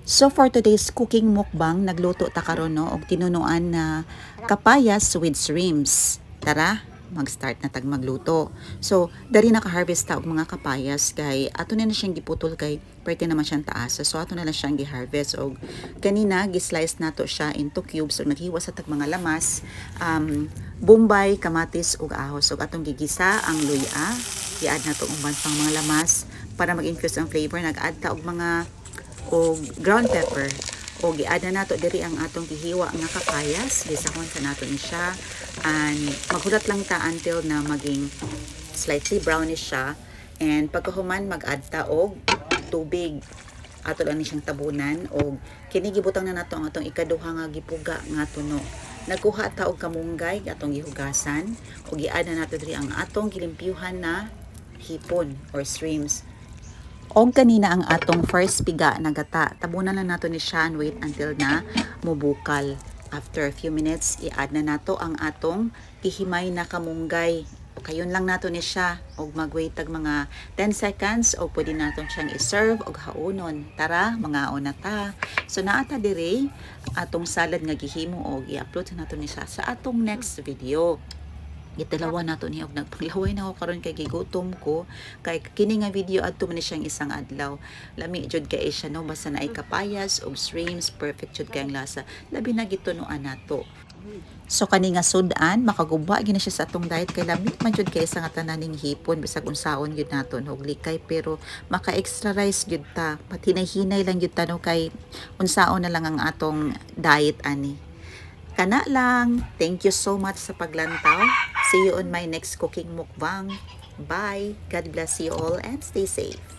So for today's cooking mukbang, nagluto ta karon no og tinunuan na kapayas with shrimps. Tara, mag-start na tag magluto. So, dari naka-harvest ta og mga kapayas kay ato na siyang giputol kay pwede naman siyang taas. So ato na lang siyang gi-harvest og kanina gi-slice nato siya into cubes og naghiwa sa tag mga lamas, bombay, kamatis ug ahos. Ug atong gigisa ang luya, i-add nato ang uban pang mga lamas para mag-infuse ang flavor. Nag-add ta og mga o ground pepper o gi-add na nato diri ang atong gihiwa nga kapayas. Gisahon sa nato ni siya and maghulat lang ta until na maging slightly brownish siya, and pagkahuman mag-add ta og tubig. Ato lang ni siyang tabunan og kini gibutang na nato ang atong ikaduha nga gipuga nga tuno. Nagkuha ta og kamunggay atong gihugasan og gi-add na nato diri ang atong gilimpyuhan na hipon or shrimps. Og kanina ang atong first piga na gata, tabunan na nato ni siya and wait until na mubukal. After a few minutes, i-add na nato ang atong gihimay na kamunggay. O kayon lang nato ni siya og mag-wait tag mga 10 seconds o pwede naton siyang i-serve og haunon. Tara, mga ona ta. So naata dire atong salad nga gihimo og i-upload na nato ni siya sa atong next video. Gitalawan nato niya og nagpaglaway na ako karon kay gigutom ko kay kini nga video adto man ni siyang isang adlaw. Lami jud kay siya no, basta na ay kapayas og shrimps, perfect jud kay ang lasa. Labi na gitunuan nato. So kani nga sudan makagubwa gini siya sa atong diet kay labi man jud kay sa nga tananing hipon bisag unsaon gyud naton og likay, pero maka extra rice gyud ta. Patinay-hinay lang gyud ta no kay unsaon na lang ang atong diet ani. Kana lang. Thank you so much sa paglantaw. See you on my next cooking mukbang. Bye. God bless you all and stay safe.